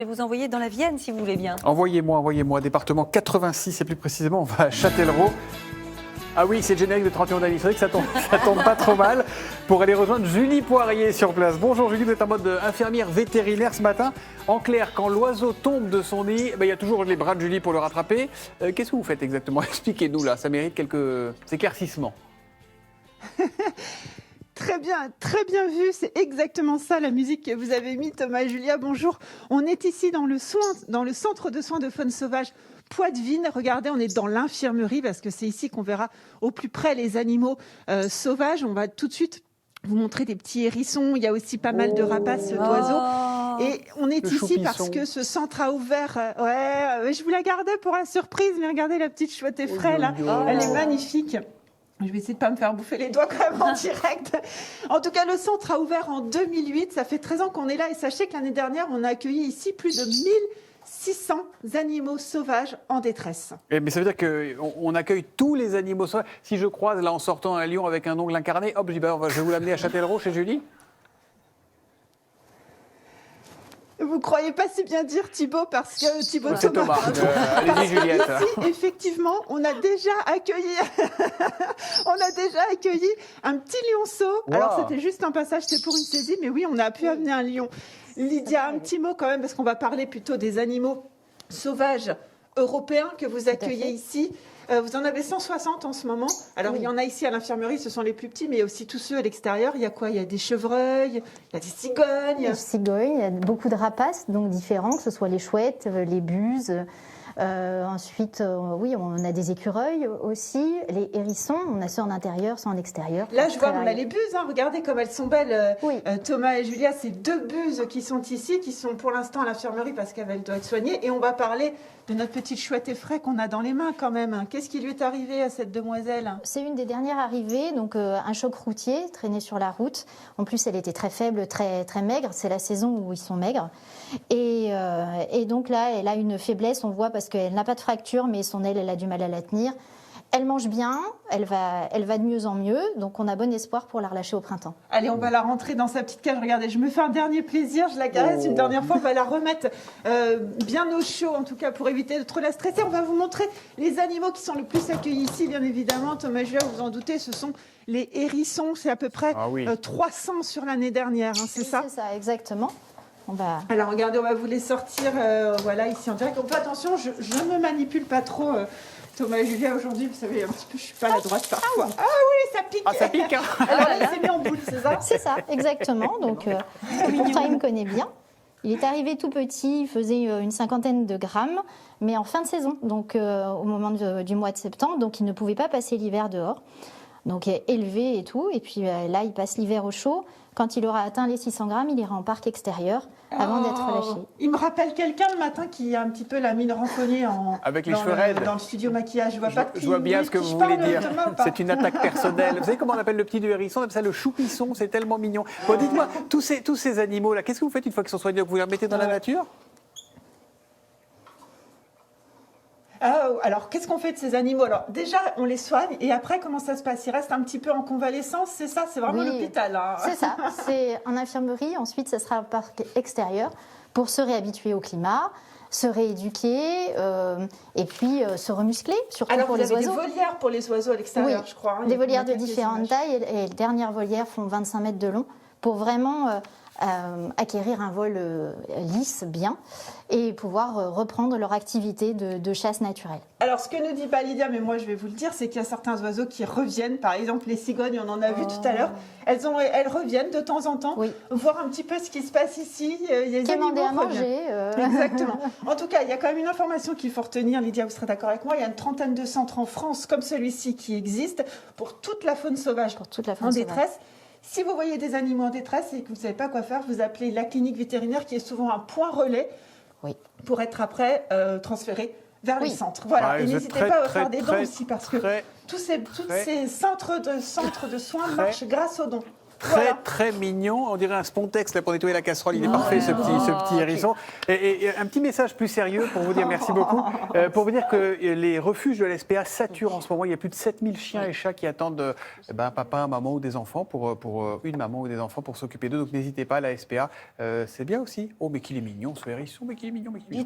Je vais vous envoyer dans la Vienne si vous voulez bien. Envoyez-moi, département 86 et plus précisément, on va à Châtellerault. Ah oui, c'est le générique de 31 d'année, c'est vrai que ça tombe pas trop mal pour aller rejoindre Julie Poirier sur place. Bonjour Julie, vous êtes en mode infirmière vétérinaire ce matin. En clair, quand l'oiseau tombe de son nid, il y a toujours les bras de Julie pour le rattraper. Qu'est-ce que vous faites exactement? Expliquez-nous là, ça mérite quelques éclaircissements. Très bien vu, c'est exactement ça la musique que vous avez mis, Thomas et Julia, bonjour. On est ici dans le centre de soins de faune sauvage Poitevine. Regardez, on est dans l'infirmerie parce que c'est ici qu'on verra au plus près les animaux sauvages. On va tout de suite vous montrer des petits hérissons, il y a aussi pas mal de rapaces d'oiseaux. Et on est ici parce que ce centre a ouvert. Je vous la gardais pour la surprise, mais regardez la petite chouette effraie là, elle est magnifique. Je vais essayer de ne pas me faire bouffer les doigts quand même en direct. En tout cas, le centre a ouvert en 2008. Ça fait 13 ans qu'on est là. Et sachez que l'année dernière, on a accueilli ici plus de 1600 animaux sauvages en détresse. Mais ça veut dire qu'on accueille tous les animaux sauvages. Si je croise là en sortant un lion avec un ongle incarné, hop, je dis je vais vous l'amener à Châtellerault chez Julie. Vous croyez pas si bien dire Thibaut parce que Thibaut c'est Thomas. Allez-y Juliette. Ici, effectivement, on a déjà accueilli un petit lionceau. Wow. Alors c'était juste un passage, c'était pour une saisie, mais oui, on a pu amener un lion. Lydia, un petit mot quand même parce qu'on va parler plutôt des animaux sauvages européens que vous accueillez ici. Vous en avez 160 en ce moment. Alors, il y en a ici à l'infirmerie, ce sont les plus petits, mais il y a aussi tous ceux à l'extérieur. Il y a quoi? Il y a des chevreuils, il y a des cigognes. Des cigognes, il y a beaucoup de rapaces, donc différents, que ce soit les chouettes, les buses. Ensuite, oui, on a des écureuils aussi, les hérissons, on a ceux en intérieur, ceux en extérieur. Là, je vois, on a les buses, hein. Regardez comme elles sont belles. Oui. Thomas et Julia, c'est 2 buses qui sont ici, qui sont pour l'instant à l'infirmerie parce qu'elle doit être soignée. Et on va parler de notre petite chouette effraie qu'on a dans les mains quand même. Qu'est-ce qui lui est arrivé à cette demoiselle? C'est une des dernières arrivées, donc un choc routier, traîné sur la route. En plus, elle était très faible, très, très maigre. C'est la saison où ils sont maigres. Et donc là, elle a une faiblesse, on voit, parce qu'elle n'a pas de fracture, mais son aile, elle a du mal à la tenir. Elle mange bien, elle va de mieux en mieux, donc on a bon espoir pour la relâcher au printemps. Allez, on va la rentrer dans sa petite cage. Regardez, je me fais un dernier plaisir, je la caresse une dernière fois, on va la remettre bien au chaud, en tout cas pour éviter de trop la stresser. On va vous montrer les animaux qui sont le plus accueillis ici, bien évidemment. Thomas et Julia, vous en doutez, ce sont les hérissons. C'est à peu près 300 sur l'année dernière, hein, c'est ça? C'est ça, exactement. Alors regardez, on va vous les sortir voilà, ici en direct. Donc attention, je ne manipule pas trop Thomas et Julia aujourd'hui. Vous savez, un petit peu, je suis pas à la droite parfois. Ah oui, ça pique. Ah, ça pique, hein. Alors là, il s'est mis en boule, c'est ça? C'est ça, exactement. Donc pourtant, il me connaît bien. Il est arrivé tout petit, il faisait une 50aine de grammes, mais en fin de saison, donc au moment du mois de septembre, donc il ne pouvait pas passer l'hiver dehors. Donc élevé et tout, et puis là, il passe l'hiver au chaud. Quand il aura atteint les 600 grammes, il ira en parc extérieur avant d'être relâché. Il me rappelle quelqu'un le matin qui a un petit peu la mine renfrognée avec les cheveux raides. Dans le studio maquillage. Je vois bien ce que vous voulez dire. C'est une attaque personnelle. Vous savez comment on appelle le petit du hérisson? On appelle ça le choupisson, c'est tellement mignon. Bon, dites-moi, tous ces animaux-là, qu'est-ce que vous faites une fois qu'ils sont soignés? Vous les remettez dans la nature? Alors, qu'est-ce qu'on fait de ces animaux? Alors, déjà, on les soigne et après, comment ça se passe? Ils restent un petit peu en convalescence, c'est ça? C'est vraiment l'hôpital, hein. C'est ça, c'est en infirmerie. Ensuite, ça sera un parc extérieur pour se réhabituer au climat, se rééduquer et puis se remuscler, surtout pour les oiseaux. Alors, vous avez des volières pour les oiseaux à l'extérieur, je crois. Des volières de différentes tailles et les dernières volières font 25 mètres de long pour vraiment acquérir un vol lisse, bien, et pouvoir reprendre leur activité de chasse naturelle. Alors, ce que ne dit pas Lydia, mais moi je vais vous le dire, c'est qu'il y a certains oiseaux qui reviennent. Par exemple, les cigognes, on en a vu tout à l'heure. Elles reviennent de temps en temps, voir un petit peu ce qui se passe ici. Il y a des animaux à manger. Exactement. En tout cas, il y a quand même une information qu'il faut retenir. Lydia, vous serez d'accord avec moi. Il y a une trentaine de centres en France comme celui-ci qui existent pour toute la faune sauvage en détresse. Si vous voyez des animaux en détresse et que vous ne savez pas quoi faire, vous appelez la clinique vétérinaire qui est souvent un point relais pour être après transféré vers les centres. Voilà. Et n'hésitez pas à faire des dons aussi parce que tous ces centres de soins marchent grâce aux dons. Très mignon. On dirait un Spontex là, pour nettoyer la casserole. Il est parfait, ce petit hérisson. Et un petit message plus sérieux pour vous dire merci beaucoup. Pour vous dire que les refuges de la SPA saturent en ce moment. Il y a plus de 7000 chiens et chats qui attendent papa, maman ou des enfants pour une maman ou des enfants pour s'occuper d'eux. Donc n'hésitez pas, la SPA, c'est bien aussi. Oh, mais qu'il est mignon ce hérisson, mais qu'il est mignon, mais qu'il est mignon.